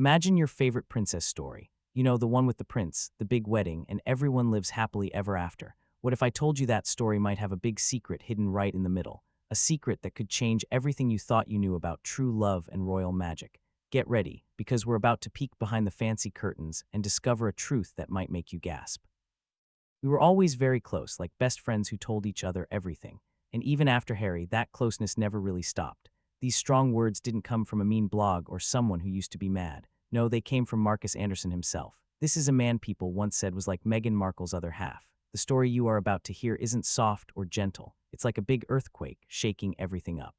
Imagine your favorite princess story. You know, the one with the prince, the big wedding, and everyone lives happily ever after. What if I told you that story might have a big secret hidden right in the middle? A secret that could change everything you thought you knew about true love and royal magic. Get ready, because we're about to peek behind the fancy curtains and discover a truth that might make you gasp. We were always very close, like best friends who told each other everything. And even after Harry, that closeness never really stopped. These strong words didn't come from a mean blog or someone who used to be mad. No, they came from Markus Anderson himself. This is a man people once said was like Meghan Markle's other half. The story you are about to hear isn't soft or gentle. It's like a big earthquake, shaking everything up.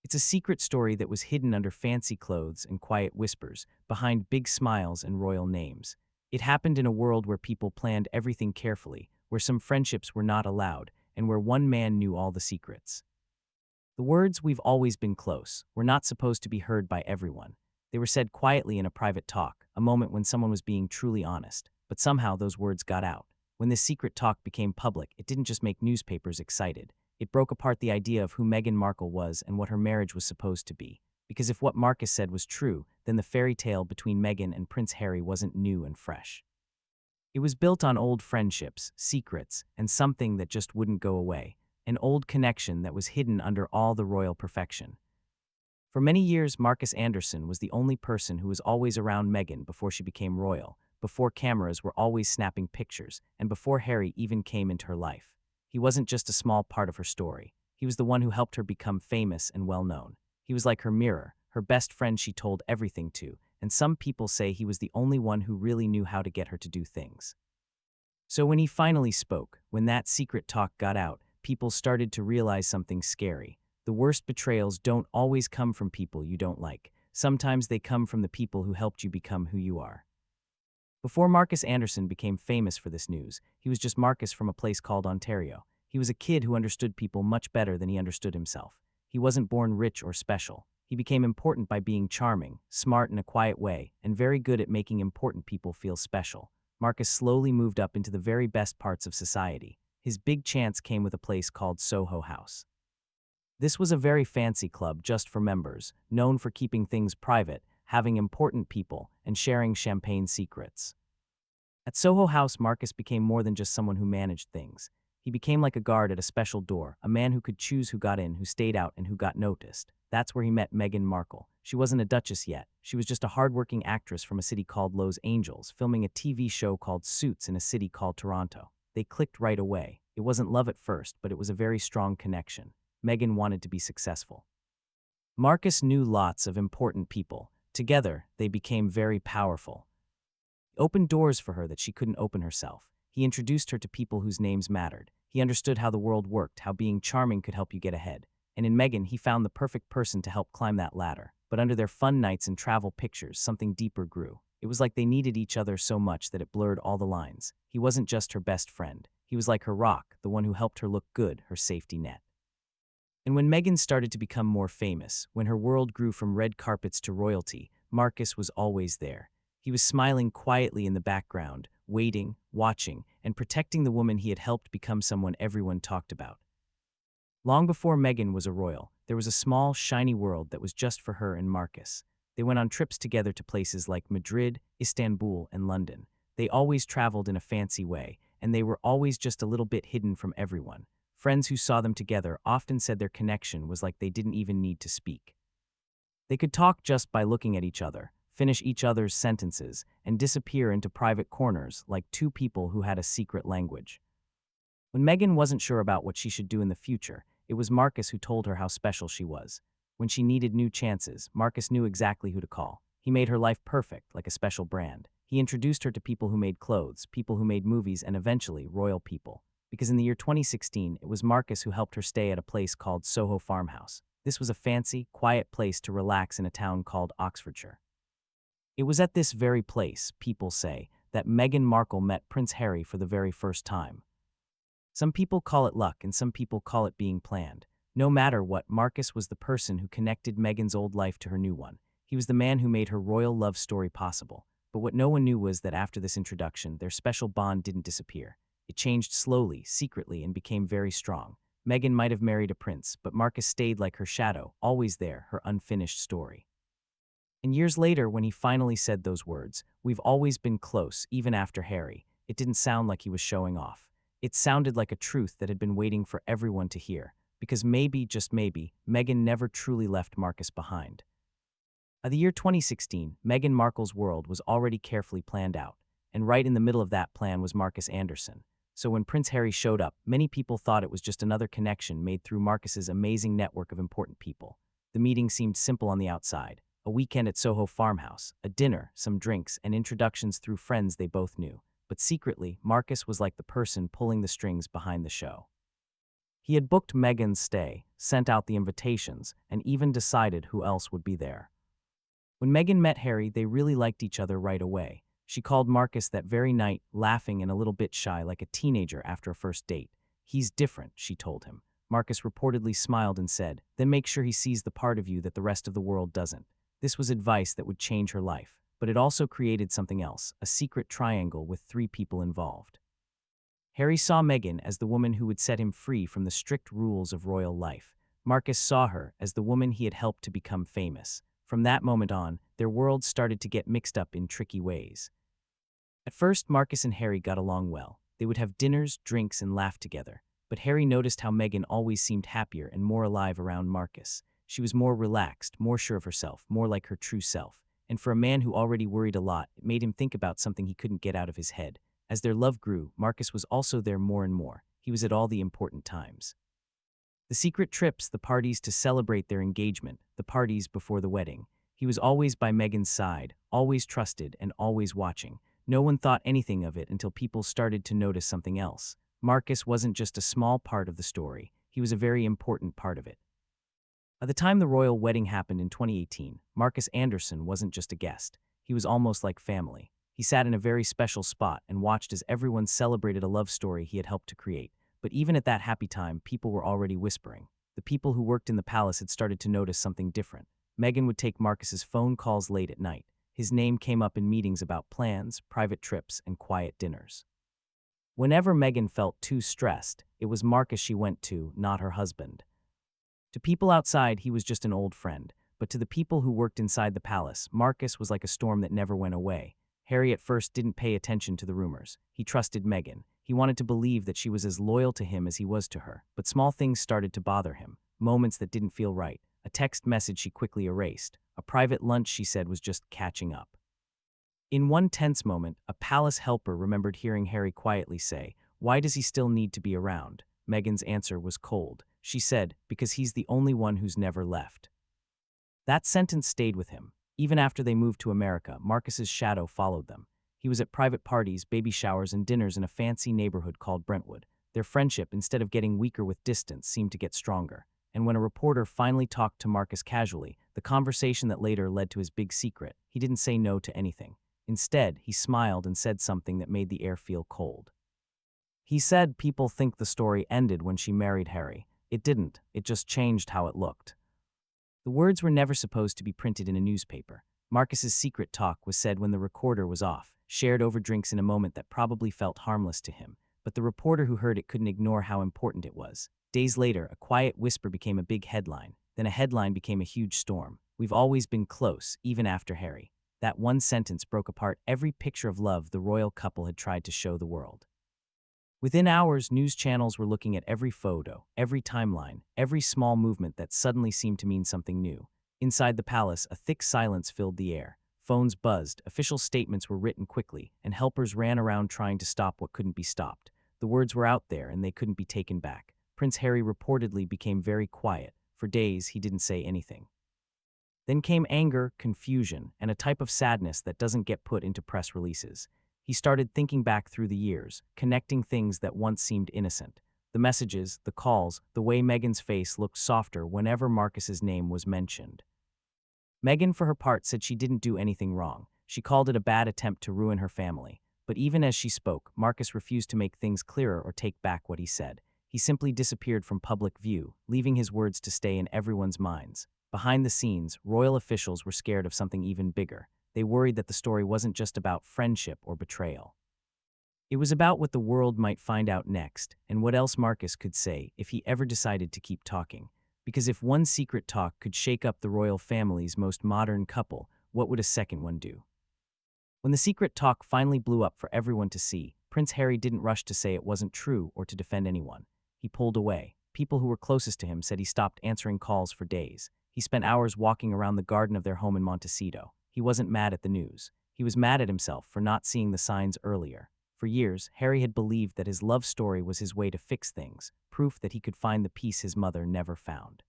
It's a secret story that was hidden under fancy clothes and quiet whispers, behind big smiles and royal names. It happened in a world where people planned everything carefully, where some friendships were not allowed, and where one man knew all the secrets. The words "we've always been close" were not supposed to be heard by everyone. They were said quietly in a private talk, a moment when someone was being truly honest. But somehow those words got out. When this secret talk became public, it didn't just make newspapers excited. It broke apart the idea of who Meghan Markle was and what her marriage was supposed to be. Because if what Marcus said was true, then the fairy tale between Meghan and Prince Harry wasn't new and fresh. It was built on old friendships, secrets, and something that just wouldn't go away. An old connection that was hidden under all the royal perfection. For many years, Markus Anderson was the only person who was always around Meghan before she became royal, before cameras were always snapping pictures, and before Harry even came into her life. He wasn't just a small part of her story. He was the one who helped her become famous and well-known. He was like her mirror, her best friend she told everything to, and some people say he was the only one who really knew how to get her to do things. So when he finally spoke, when that secret talk got out, people started to realize something scary. The worst betrayals don't always come from people you don't like. Sometimes they come from the people who helped you become who you are. Before Markus Anderson became famous for this news, he was just Marcus from a place called Ontario. He was a kid who understood people much better than he understood himself. He wasn't born rich or special. He became important by being charming, smart in a quiet way, and very good at making important people feel special. Marcus slowly moved up into the very best parts of society. His big chance came with a place called Soho House. This was a very fancy club just for members, known for keeping things private, having important people, and sharing champagne secrets. At Soho House, Marcus became more than just someone who managed things. He became like a guard at a special door, a man who could choose who got in, who stayed out, and who got noticed. That's where he met Meghan Markle. She wasn't a duchess yet. She was just a hardworking actress from a city called Los Angeles, filming a TV show called Suits in a city called Toronto. They clicked right away. It wasn't love at first, but it was a very strong connection. Meghan wanted to be successful. Marcus knew lots of important people. Together, they became very powerful. He opened doors for her that she couldn't open herself. He introduced her to people whose names mattered. He understood how the world worked, how being charming could help you get ahead. And in Meghan, he found the perfect person to help climb that ladder. But under their fun nights and travel pictures, something deeper grew. It was like they needed each other so much that it blurred all the lines. He wasn't just her best friend. He was like her rock, the one who helped her look good, her safety net. And when Meghan started to become more famous, when her world grew from red carpets to royalty, Marcus was always there. He was smiling quietly in the background, waiting, watching, and protecting the woman he had helped become someone everyone talked about. Long before Meghan was a royal, there was a small, shiny world that was just for her and Marcus. They went on trips together to places like Madrid, Istanbul, and London. They always traveled in a fancy way, and they were always just a little bit hidden from everyone. Friends who saw them together often said their connection was like they didn't even need to speak. They could talk just by looking at each other, finish each other's sentences, and disappear into private corners like two people who had a secret language. When Meghan wasn't sure about what she should do in the future, it was Marcus who told her how special she was. When she needed new chances, Marcus knew exactly who to call. He made her life perfect, like a special brand. He introduced her to people who made clothes, people who made movies, and eventually, royal people. Because in the year 2016, it was Marcus who helped her stay at a place called Soho Farmhouse. This was a fancy, quiet place to relax in a town called Oxfordshire. It was at this very place, people say, that Meghan Markle met Prince Harry for the very first time. Some people call it luck and some people call it being planned. No matter what, Marcus was the person who connected Meghan's old life to her new one. He was the man who made her royal love story possible. But what no one knew was that after this introduction, their special bond didn't disappear. It changed slowly, secretly, and became very strong. Meghan might have married a prince, but Marcus stayed like her shadow, always there, her unfinished story. And years later, when he finally said those words, "We've always been close, even after Harry," it didn't sound like he was showing off. It sounded like a truth that had been waiting for everyone to hear. Because maybe, just maybe, Meghan never truly left Markus behind. By the year 2016, Meghan Markle's world was already carefully planned out, and right in the middle of that plan was Markus Anderson. So when Prince Harry showed up, many people thought it was just another connection made through Markus's amazing network of important people. The meeting seemed simple on the outside: a weekend at Soho Farmhouse, a dinner, some drinks, and introductions through friends they both knew. But secretly, Markus was like the person pulling the strings behind the show. He had booked Meghan's stay, sent out the invitations, and even decided who else would be there. When Meghan met Harry, they really liked each other right away. She called Markus that very night, laughing and a little bit shy, like a teenager after a first date. "He's different," she told him. Markus reportedly smiled and said, "Then make sure he sees the part of you that the rest of the world doesn't." This was advice that would change her life, but it also created something else, a secret triangle with 3 people involved. Harry saw Meghan as the woman who would set him free from the strict rules of royal life. Markus saw her as the woman he had helped to become famous. From that moment on, their worlds started to get mixed up in tricky ways. At first, Markus and Harry got along well. They would have dinners, drinks, and laugh together. But Harry noticed how Meghan always seemed happier and more alive around Markus. She was more relaxed, more sure of herself, more like her true self. And for a man who already worried a lot, it made him think about something he couldn't get out of his head. As their love grew, Markus was also there more and more. He was at all the important times. The secret trips, the parties to celebrate their engagement, the parties before the wedding. He was always by Meghan's side, always trusted and always watching. No one thought anything of it until people started to notice something else. Markus wasn't just a small part of the story, he was a very important part of it. By the time the royal wedding happened in 2018, Markus Anderson wasn't just a guest. He was almost like family. He sat in a very special spot and watched as everyone celebrated a love story he had helped to create. But even at that happy time, people were already whispering. The people who worked in the palace had started to notice something different. Meghan would take Markus's phone calls late at night. His name came up in meetings about plans, private trips, and quiet dinners. Whenever Meghan felt too stressed, it was Markus she went to, not her husband. To people outside, he was just an old friend. But to the people who worked inside the palace, Markus was like a storm that never went away. Harry at first didn't pay attention to the rumors. He trusted Meghan. He wanted to believe that she was as loyal to him as he was to her. But small things started to bother him. Moments that didn't feel right. A text message she quickly erased. A private lunch she said was just catching up. In one tense moment, a palace helper remembered hearing Harry quietly say, "Why does he still need to be around?" Meghan's answer was cold. She said, "Because he's the only one who's never left." That sentence stayed with him. Even after they moved to America, Markus's shadow followed them. He was at private parties, baby showers, and dinners in a fancy neighborhood called Brentwood. Their friendship, instead of getting weaker with distance, seemed to get stronger. And when a reporter finally talked to Markus casually, the conversation that later led to his big secret, he didn't say no to anything. Instead, he smiled and said something that made the air feel cold. He said, "People think the story ended when she married Harry. It didn't. It just changed how it looked." The words were never supposed to be printed in a newspaper. Markus's secret talk was said when the recorder was off, shared over drinks in a moment that probably felt harmless to him. But the reporter who heard it couldn't ignore how important it was. Days later, a quiet whisper became a big headline. Then a headline became a huge storm. "We've always been close, even after Harry." That one sentence broke apart every picture of love the royal couple had tried to show the world. Within hours, news channels were looking at every photo, every timeline, every small movement that suddenly seemed to mean something new. Inside the palace, a thick silence filled the air. Phones buzzed, official statements were written quickly, and helpers ran around trying to stop what couldn't be stopped. The words were out there, and they couldn't be taken back. Prince Harry reportedly became very quiet. For days, he didn't say anything. Then came anger, confusion, and a type of sadness that doesn't get put into press releases. He started thinking back through the years, connecting things that once seemed innocent. The messages, the calls, the way Meghan's face looked softer whenever Markus's name was mentioned. Meghan, for her part, said she didn't do anything wrong. She called it a bad attempt to ruin her family. But even as she spoke, Markus refused to make things clearer or take back what he said. He simply disappeared from public view, leaving his words to stay in everyone's minds. Behind the scenes, royal officials were scared of something even bigger. They worried that the story wasn't just about friendship or betrayal. It was about what the world might find out next, and what else Markus could say if he ever decided to keep talking. Because if one secret talk could shake up the royal family's most modern couple, what would a second one do? When the secret talk finally blew up for everyone to see, Prince Harry didn't rush to say it wasn't true or to defend anyone. He pulled away. People who were closest to him said he stopped answering calls for days. He spent hours walking around the garden of their home in Montecito. He wasn't mad at the news. He was mad at himself for not seeing the signs earlier. For years, Harry had believed that his love story was his way to fix things, proof that he could find the peace his mother never found.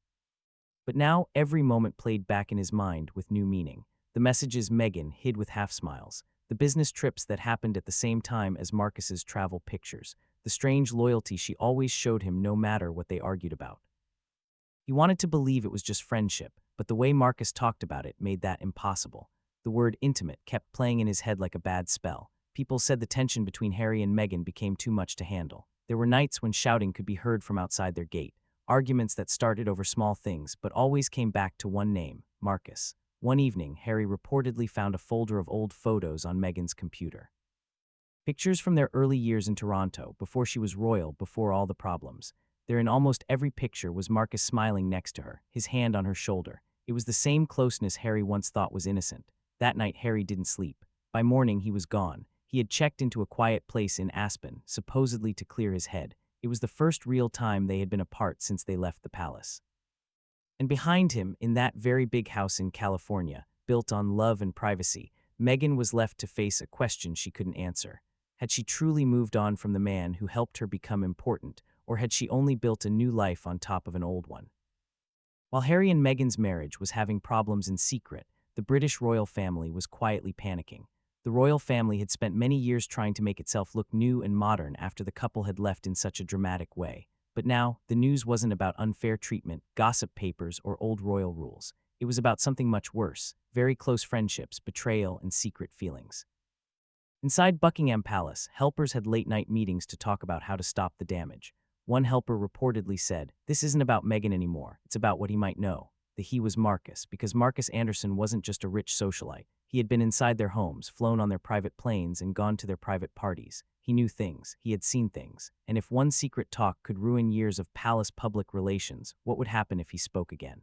But now, every moment played back in his mind with new meaning. The messages Meghan hid with half-smiles, the business trips that happened at the same time as Markus's travel pictures, the strange loyalty she always showed him no matter what they argued about. He wanted to believe it was just friendship, but the way Markus talked about it made that impossible. The word intimate kept playing in his head like a bad spell. People said the tension between Harry and Meghan became too much to handle. There were nights when shouting could be heard from outside their gate, arguments that started over small things but always came back to one name, Markus. One evening, Harry reportedly found a folder of old photos on Meghan's computer. Pictures from their early years in Toronto, before she was royal, before all the problems. There in almost every picture was Markus smiling next to her, his hand on her shoulder. It was the same closeness Harry once thought was innocent. That night, Harry didn't sleep. By morning, he was gone. He had checked into a quiet place in Aspen, supposedly to clear his head. It was the first real time they had been apart since they left the palace. And behind him, in that very big house in California, built on love and privacy, Meghan was left to face a question she couldn't answer. Had she truly moved on from the man who helped her become important, or had she only built a new life on top of an old one? While Harry and Meghan's marriage was having problems in secret, the British royal family was quietly panicking. The royal family had spent many years trying to make itself look new and modern after the couple had left in such a dramatic way. But now, the news wasn't about unfair treatment, gossip papers, or old royal rules. It was about something much worse: very close friendships, betrayal, and secret feelings. Inside Buckingham Palace, helpers had late-night meetings to talk about how to stop the damage. One helper reportedly said, "This isn't about Meghan anymore, it's about what he might know." The he was Markus, because Markus Anderson wasn't just a rich socialite. He had been inside their homes, flown on their private planes, and gone to their private parties. He knew things, he had seen things, and if one secret talk could ruin years of palace public relations, what would happen if he spoke again?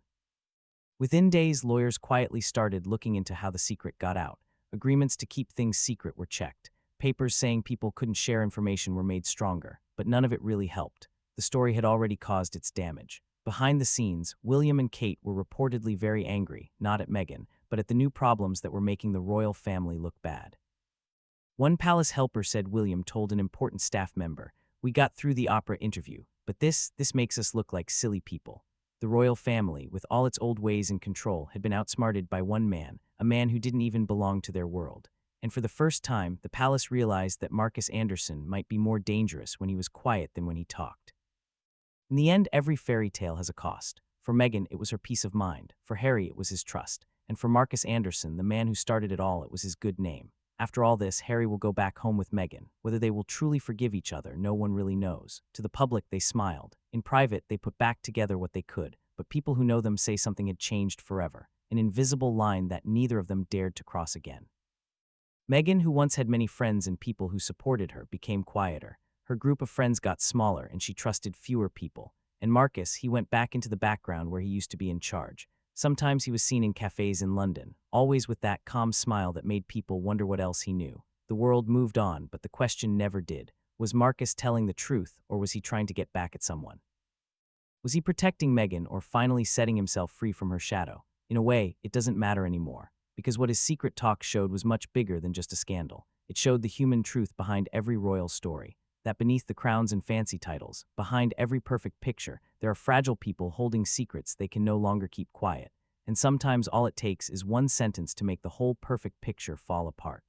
Within days, lawyers quietly started looking into how the secret got out. Agreements to keep things secret were checked. Papers saying people couldn't share information were made stronger, but none of it really helped. The story had already caused its damage. Behind the scenes, William and Kate were reportedly very angry, not at Meghan, but at the new problems that were making the royal family look bad. One palace helper said William told an important staff member, "We got through the opera interview, but this makes us look like silly people." The royal family, with all its old ways and control, had been outsmarted by one man, a man who didn't even belong to their world. And for the first time, the palace realized that Markus Anderson might be more dangerous when he was quiet than when he talked. In the end, every fairy tale has a cost. For Meghan, it was her peace of mind. For Harry, it was his trust. And for Markus Anderson, the man who started it all, it was his good name. After all this, Harry will go back home with Meghan. Whether they will truly forgive each other, no one really knows. To the public, they smiled. In private, they put back together what they could. But people who know them say something had changed forever. An invisible line that neither of them dared to cross again. Meghan, who once had many friends and people who supported her, became quieter. Her group of friends got smaller and she trusted fewer people. And Markus, he went back into the background where he used to be in charge. Sometimes he was seen in cafes in London, always with that calm smile that made people wonder what else he knew. The world moved on, but the question never did. Was Markus telling the truth, or was he trying to get back at someone? Was he protecting Meghan or finally setting himself free from her shadow? In a way, it doesn't matter anymore, because what his secret talk showed was much bigger than just a scandal. It showed the human truth behind every royal story. That beneath the crowns and fancy titles, behind every perfect picture, there are fragile people holding secrets they can no longer keep quiet. And sometimes all it takes is one sentence to make the whole perfect picture fall apart.